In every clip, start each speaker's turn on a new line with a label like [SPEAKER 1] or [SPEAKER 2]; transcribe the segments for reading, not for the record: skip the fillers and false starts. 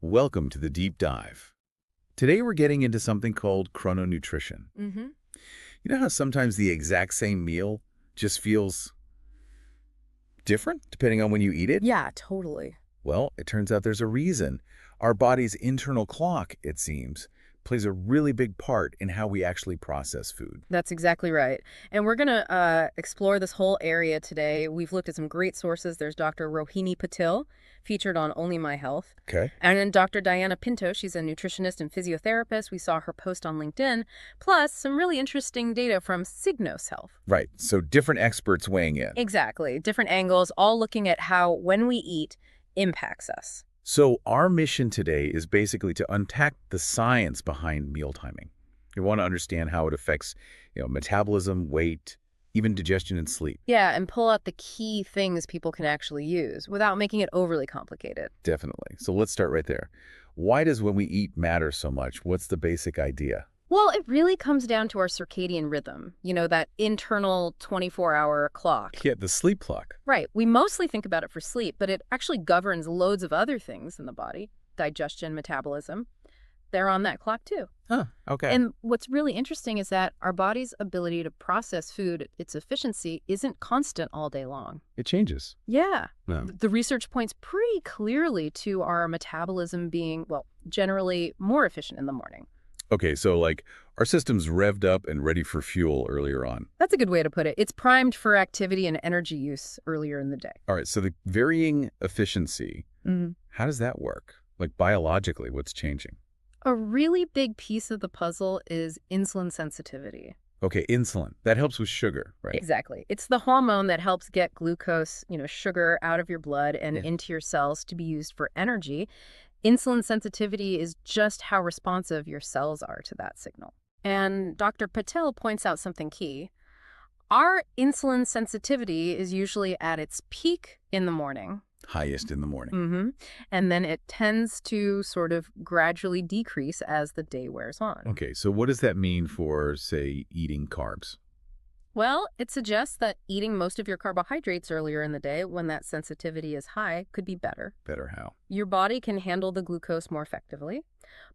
[SPEAKER 1] Welcome to the deep dive. Today we're getting into something called chrono-nutrition.
[SPEAKER 2] Mm-hmm.
[SPEAKER 1] You know how sometimes the exact same meal just feels different depending on when you eat it?
[SPEAKER 2] Yeah, totally.
[SPEAKER 1] Well, it turns out there's a reason. Our body's internal clock, it seems, plays a really big part in how we actually process food.
[SPEAKER 2] That's exactly right. And we're going to explore this whole area today. We've looked at some great sources. There's Dr. Rohini Patil, featured on Only My Health.
[SPEAKER 1] Okay.
[SPEAKER 2] And then Dr. Diana Pinto, she's a nutritionist and physiotherapist. We saw her post on LinkedIn. Plus, some really interesting data from Signos Health.
[SPEAKER 1] Right, so different experts weighing in.
[SPEAKER 2] Exactly. Different angles, all looking at how when we eat impacts us.
[SPEAKER 1] So our mission today is basically to unpack the science behind meal timing. We want to understand how it affects, metabolism, weight, even digestion and sleep.
[SPEAKER 2] Yeah, and pull out the key things people can actually use without making it overly complicated.
[SPEAKER 1] Definitely. So let's start right there. Why does when we eat matter so much? What's the basic idea?
[SPEAKER 2] Well, it really comes down to our circadian rhythm, that internal 24-hour clock.
[SPEAKER 1] Yeah, the sleep clock.
[SPEAKER 2] Right. We mostly think about it for sleep, but it actually governs loads of other things in the body. Digestion, metabolism. They're on that clock too.
[SPEAKER 1] Huh, okay.
[SPEAKER 2] And what's really interesting is that our body's ability to process food, its efficiency, isn't constant all day long.
[SPEAKER 1] It changes.
[SPEAKER 2] Yeah.
[SPEAKER 1] No.
[SPEAKER 2] The research points pretty clearly to our metabolism being, generally more efficient in the morning.
[SPEAKER 1] Okay, so like our system's revved up and ready for fuel earlier on.
[SPEAKER 2] That's a good way to put it. It's primed for activity and energy use earlier in the day.
[SPEAKER 1] All right, so the varying efficiency, how does that work? Like biologically, what's changing?
[SPEAKER 2] A really big piece of the puzzle is insulin sensitivity.
[SPEAKER 1] Okay, insulin. That helps with sugar, right?
[SPEAKER 2] Exactly. It's the hormone that helps get glucose, sugar out of your blood and
[SPEAKER 1] Yeah.
[SPEAKER 2] into your cells to be used for energy. Insulin sensitivity is just how responsive your cells are to that signal. And Dr. Patel points out something key. Our insulin sensitivity is usually at its peak in the morning.
[SPEAKER 1] Highest in the morning.
[SPEAKER 2] And then it tends to sort of gradually decrease as the day wears on.
[SPEAKER 1] Okay, so what does that mean for, say, eating carbs?
[SPEAKER 2] Well, it suggests that eating most of your carbohydrates earlier in the day when that sensitivity is high could be better.
[SPEAKER 1] Better how?
[SPEAKER 2] Your body can handle the glucose more effectively.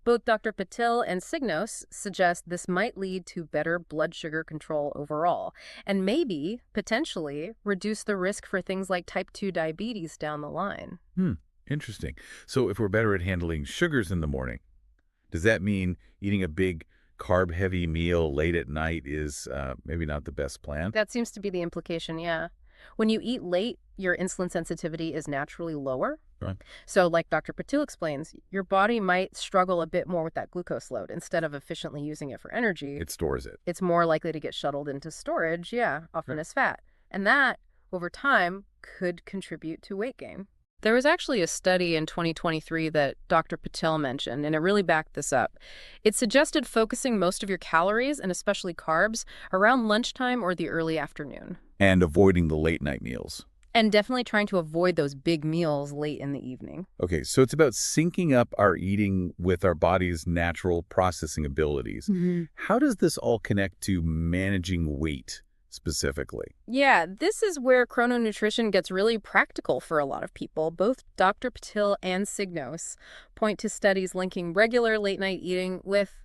[SPEAKER 2] Both Dr. Patil and Signos suggest this might lead to better blood sugar control overall, and maybe, potentially, reduce the risk for things like type 2 diabetes down the line.
[SPEAKER 1] Interesting. So if we're better at handling sugars in the morning, does that mean eating a big carb-heavy meal late at night is maybe not the best plan?
[SPEAKER 2] That seems to be the implication, yeah. When you eat late, your insulin sensitivity is naturally lower.
[SPEAKER 1] Right.
[SPEAKER 2] So like Dr. Patil explains, your body might struggle a bit more with that glucose load. Instead of efficiently using it for energy,
[SPEAKER 1] It stores it.
[SPEAKER 2] it's more likely to get shuttled into storage, often as fat. And that, over time, could contribute to weight gain. There was actually a study in 2023 that Dr. Patel mentioned, and it really backed this up. It suggested focusing most of your calories, and especially carbs, around lunchtime or the early afternoon.
[SPEAKER 1] And avoiding the late night meals.
[SPEAKER 2] And definitely trying to avoid those big meals late in the evening.
[SPEAKER 1] Okay, so it's about syncing up our eating with our body's natural processing abilities. How does this all connect to managing weight specifically?
[SPEAKER 2] Yeah, this is where chrono-nutrition gets really practical for a lot of people. Both Dr. Patil and Signos point to studies linking regular late-night eating with,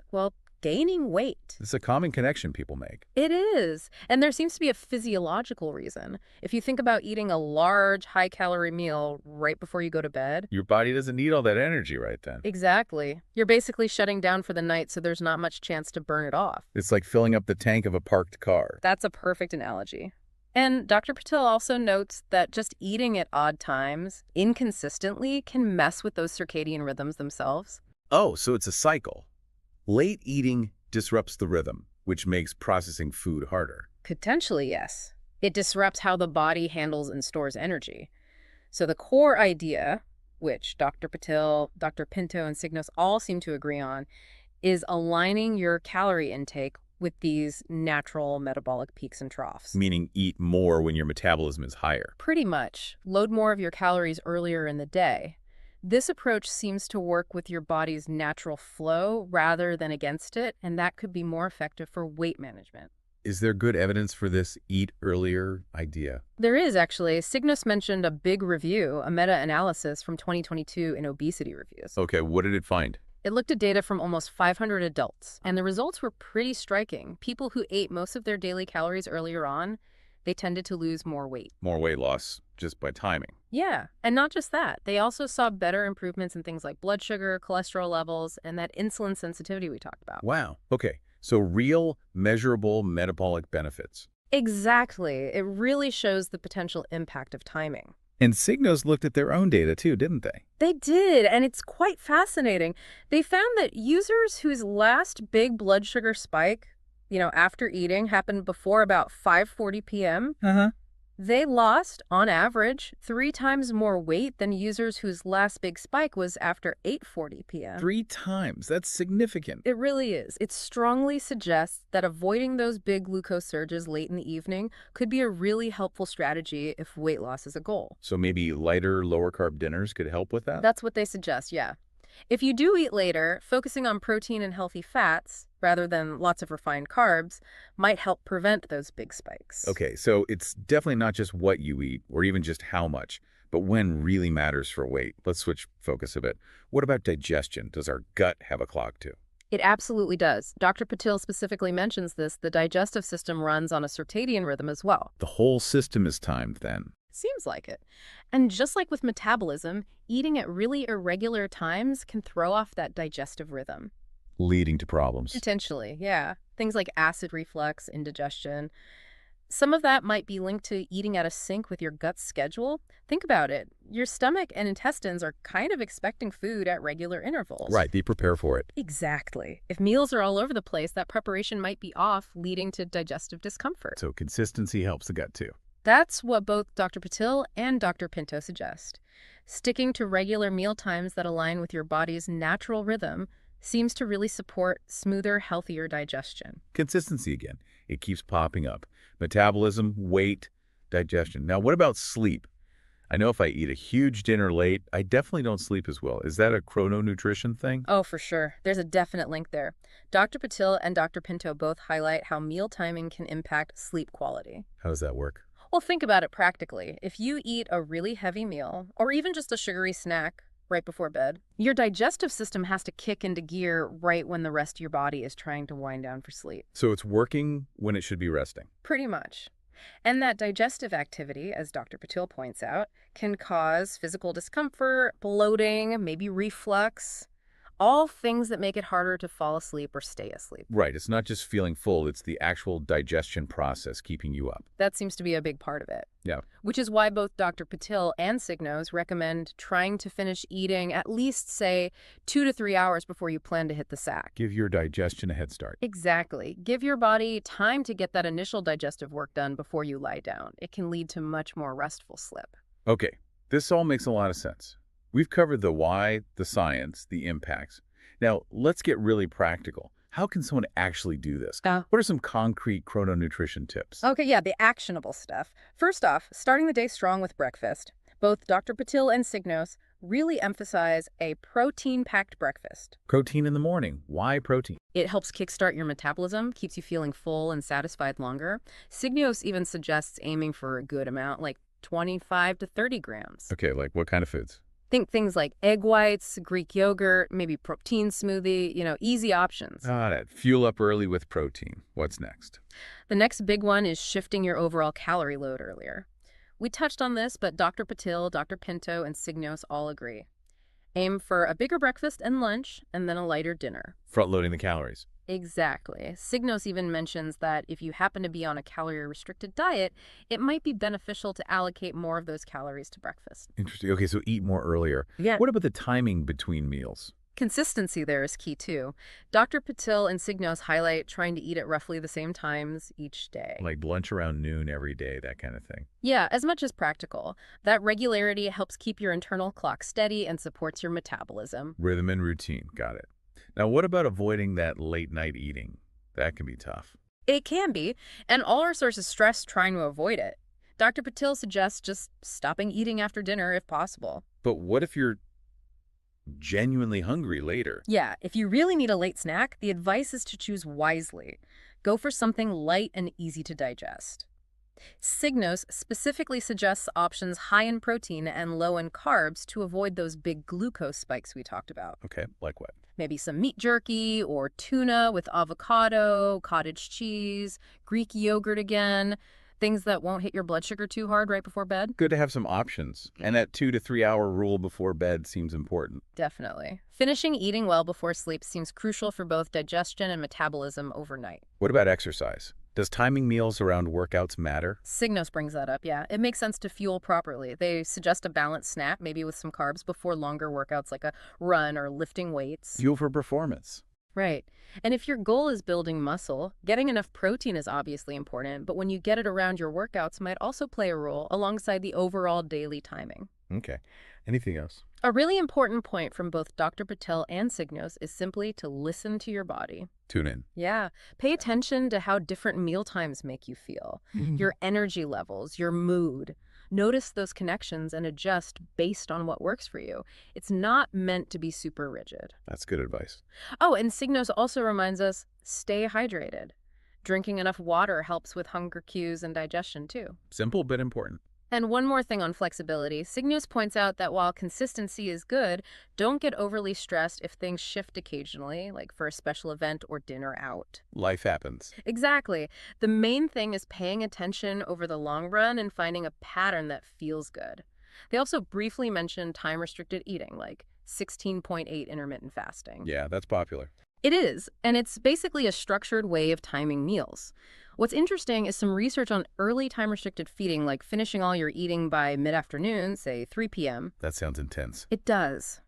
[SPEAKER 2] gaining weight.
[SPEAKER 1] It's a common connection people make.
[SPEAKER 2] It is. And there seems to be a physiological reason. If you think about eating a large, high-calorie meal right before you go to bed.
[SPEAKER 1] Your body doesn't need all that energy right then.
[SPEAKER 2] Exactly. You're basically shutting down for the night, so there's not much chance to burn it off.
[SPEAKER 1] It's like filling up the tank of a parked car.
[SPEAKER 2] That's a perfect analogy. And Dr. Patil also notes that just eating at odd times, inconsistently, can mess with those circadian rhythms themselves.
[SPEAKER 1] Oh, so it's a cycle. Late eating disrupts the rhythm, which makes processing food harder.
[SPEAKER 2] Potentially, yes. It disrupts how the body handles and stores energy. So the core idea, which Dr. Patil, Dr. Pinto, and Signos all seem to agree on, is aligning your calorie intake with these natural metabolic peaks and troughs.
[SPEAKER 1] Meaning eat more when your metabolism is higher.
[SPEAKER 2] Pretty much. Load more of your calories earlier in the day. This approach seems to work with your body's natural flow rather than against it, and that could be more effective for weight management.
[SPEAKER 1] Is there good evidence for this eat earlier idea?
[SPEAKER 2] There is actually. Cygnus mentioned a big review, a meta-analysis from 2022 in obesity reviews.
[SPEAKER 1] Okay, what did it find?
[SPEAKER 2] It looked at data from almost 500 adults, and the results were pretty striking. People who ate most of their daily calories earlier on, they tended to lose more weight.
[SPEAKER 1] More weight loss just by timing.
[SPEAKER 2] Yeah, and not just that. They also saw better improvements in things like blood sugar, cholesterol levels, and that insulin sensitivity we talked about.
[SPEAKER 1] Wow. Okay, so real, measurable metabolic benefits.
[SPEAKER 2] Exactly. It really shows the potential impact of timing.
[SPEAKER 1] And Cignos looked at their own data too, didn't they?
[SPEAKER 2] They did, and it's quite fascinating. They found that users whose last big blood sugar spike, after eating happened before about 5:40 p.m.,
[SPEAKER 1] Uh-huh.
[SPEAKER 2] they lost, on average, 3 times more weight than users whose last big spike was after 8:40 p.m.
[SPEAKER 1] 3 times. That's significant.
[SPEAKER 2] It really is. It strongly suggests that avoiding those big glucose surges late in the evening could be a really helpful strategy if weight loss is a goal.
[SPEAKER 1] So maybe lighter, lower-carb dinners could help with that?
[SPEAKER 2] That's what they suggest, yeah. If you do eat later, focusing on protein and healthy fats, rather than lots of refined carbs, might help prevent those big spikes.
[SPEAKER 1] Okay, so it's definitely not just what you eat, or even just how much, but when really matters for weight. Let's switch focus a bit. What about digestion? Does our gut have a clock too?
[SPEAKER 2] It absolutely does. Dr. Patil specifically mentions this. The digestive system runs on a circadian rhythm as well.
[SPEAKER 1] The whole system is timed then.
[SPEAKER 2] Seems like it. And just like with metabolism, eating at really irregular times can throw off that digestive rhythm.
[SPEAKER 1] Leading to problems.
[SPEAKER 2] Potentially, yeah. Things like acid reflux, indigestion. Some of that might be linked to eating out of sync with your gut's schedule. Think about it. Your stomach and intestines are kind of expecting food at regular intervals.
[SPEAKER 1] Right, they prepare for it.
[SPEAKER 2] Exactly. If meals are all over the place, that preparation might be off, leading to digestive discomfort.
[SPEAKER 1] So consistency helps the gut too.
[SPEAKER 2] That's what both Dr. Patil and Dr. Pinto suggest. Sticking to regular meal times that align with your body's natural rhythm seems to really support smoother, healthier digestion.
[SPEAKER 1] Consistency again. It keeps popping up. Metabolism, weight, digestion. Now, what about sleep? I know if I eat a huge dinner late, I definitely don't sleep as well. Is that a chrono-nutrition thing?
[SPEAKER 2] Oh, for sure. There's a definite link there. Dr. Patil and Dr. Pinto both highlight how meal timing can impact sleep quality.
[SPEAKER 1] How does that work?
[SPEAKER 2] Well, think about it practically. If you eat a really heavy meal, or even just a sugary snack right before bed, your digestive system has to kick into gear right when the rest of your body is trying to wind down for sleep.
[SPEAKER 1] So it's working when it should be resting.
[SPEAKER 2] Pretty much. And that digestive activity, as Dr. Patil points out, can cause physical discomfort, bloating, maybe reflux, all things that make it harder to fall asleep or stay asleep.
[SPEAKER 1] Right. It's not just feeling full. It's the actual digestion process keeping you up.
[SPEAKER 2] That seems to be a big part of it.
[SPEAKER 1] Yeah.
[SPEAKER 2] Which is why both Dr. Patil and Cignos recommend trying to finish eating at least, say, 2 to 3 hours before you plan to hit the sack.
[SPEAKER 1] Give your digestion a head start.
[SPEAKER 2] Exactly. Give your body time to get that initial digestive work done before you lie down. It can lead to much more restful sleep.
[SPEAKER 1] Okay. This all makes a lot of sense. We've covered the why, the science, the impacts. Now, let's get really practical. How can someone actually do this? What are some concrete chrono-nutrition tips?
[SPEAKER 2] Okay, yeah, the actionable stuff. First off, starting the day strong with breakfast. Both Dr. Patil and Cignos really emphasize a protein-packed breakfast.
[SPEAKER 1] Protein in the morning. Why protein?
[SPEAKER 2] It helps kickstart your metabolism, keeps you feeling full and satisfied longer. Cignos even suggests aiming for a good amount, like 25 to 30 grams.
[SPEAKER 1] Okay, like what kind of foods?
[SPEAKER 2] Think things like egg whites, Greek yogurt, maybe protein smoothie, easy options.
[SPEAKER 1] Got it. Fuel up early with protein. What's next?
[SPEAKER 2] The next big one is shifting your overall calorie load earlier. We touched on this, but Dr. Patil, Dr. Pinto, and Cignos all agree. Aim for a bigger breakfast and lunch, and then a lighter dinner.
[SPEAKER 1] Front-loading the calories.
[SPEAKER 2] Exactly. Cignos even mentions that if you happen to be on a calorie-restricted diet, it might be beneficial to allocate more of those calories to breakfast.
[SPEAKER 1] Interesting. Okay, so eat more earlier.
[SPEAKER 2] Yeah.
[SPEAKER 1] What about the timing between meals?
[SPEAKER 2] Consistency there is key, too. Dr. Patil and Cignos highlight trying to eat at roughly the same times each day.
[SPEAKER 1] Like lunch around noon every day, that kind of thing.
[SPEAKER 2] Yeah, as much as practical. That regularity helps keep your internal clock steady and supports your metabolism.
[SPEAKER 1] Rhythm and routine. Got it. Now, what about avoiding that late-night eating? That can be tough.
[SPEAKER 2] It can be, and all our sources stress trying to avoid it. Dr. Patil suggests just stopping eating after dinner if possible.
[SPEAKER 1] But what if you're genuinely hungry later?
[SPEAKER 2] Yeah, if you really need a late snack, the advice is to choose wisely. Go for something light and easy to digest. Signos specifically suggests options high in protein and low in carbs to avoid those big glucose spikes we talked about.
[SPEAKER 1] Okay, like what?
[SPEAKER 2] Maybe some meat jerky or tuna with avocado, cottage cheese, Greek yogurt again, things that won't hit your blood sugar too hard right before bed.
[SPEAKER 1] Good to have some options. And that 2 to 3 hour rule before bed seems important.
[SPEAKER 2] Definitely. Finishing eating well before sleep seems crucial for both digestion and metabolism overnight.
[SPEAKER 1] What about exercise? Does timing meals around workouts matter?
[SPEAKER 2] Signos brings that up, yeah. It makes sense to fuel properly. They suggest a balanced snack, maybe with some carbs, before longer workouts like a run or lifting weights.
[SPEAKER 1] Fuel for performance.
[SPEAKER 2] Right. And if your goal is building muscle, getting enough protein is obviously important, but when you get it around your workouts might also play a role alongside the overall daily timing.
[SPEAKER 1] Okay. Anything else?
[SPEAKER 2] A really important point from both Dr. Patil and Signos is simply to listen to your body.
[SPEAKER 1] Tune in.
[SPEAKER 2] Yeah. Pay attention to how different meal times make you feel, your energy levels, your mood. Notice those connections and adjust based on what works for you. It's not meant to be super rigid.
[SPEAKER 1] That's good advice.
[SPEAKER 2] Oh, and Signos also reminds us, stay hydrated. Drinking enough water helps with hunger cues and digestion too.
[SPEAKER 1] Simple but important.
[SPEAKER 2] And one more thing on flexibility. Signos points out that while consistency is good, don't get overly stressed if things shift occasionally, like for a special event or dinner out.
[SPEAKER 1] Life happens.
[SPEAKER 2] Exactly. The main thing is paying attention over the long run and finding a pattern that feels good. They also briefly mention time-restricted eating, like 16.8 intermittent fasting.
[SPEAKER 1] Yeah, that's popular.
[SPEAKER 2] It is, and it's basically a structured way of timing meals. What's interesting is some research on early time-restricted feeding, like finishing all your eating by mid-afternoon, say 3 p.m.
[SPEAKER 1] That sounds intense.
[SPEAKER 2] It does.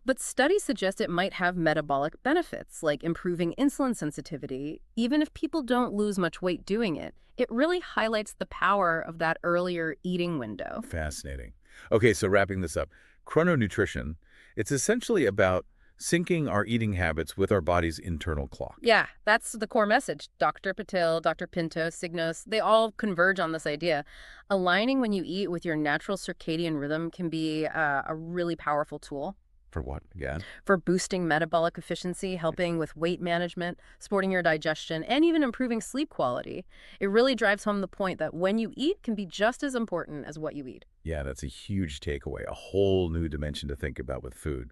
[SPEAKER 2] But studies suggest it might have metabolic benefits, like improving insulin sensitivity, even if people don't lose much weight doing it. It really highlights the power of that earlier eating window.
[SPEAKER 1] Fascinating. Okay, so wrapping this up. Chrono-nutrition, it's essentially about syncing our eating habits with our body's internal clock.
[SPEAKER 2] Yeah, that's the core message. Dr. Patil, Dr. Pinto, Signos, they all converge on this idea. Aligning when you eat with your natural circadian rhythm can be a really powerful tool.
[SPEAKER 1] For what, again?
[SPEAKER 2] For boosting metabolic efficiency, helping with weight management, supporting your digestion, and even improving sleep quality. It really drives home the point that when you eat can be just as important as what you eat.
[SPEAKER 1] Yeah, that's a huge takeaway, a whole new dimension to think about with food.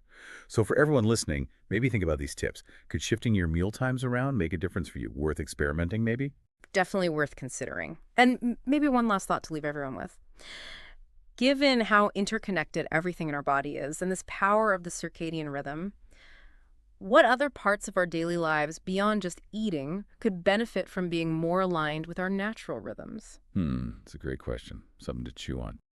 [SPEAKER 1] So for everyone listening, maybe think about these tips. Could shifting your meal times around make a difference for you? Worth experimenting, maybe?
[SPEAKER 2] Definitely worth considering. And maybe one last thought to leave everyone with. Given how interconnected everything in our body is and this power of the circadian rhythm, what other parts of our daily lives beyond just eating could benefit from being more aligned with our natural rhythms?
[SPEAKER 1] It's a great question. Something to chew on.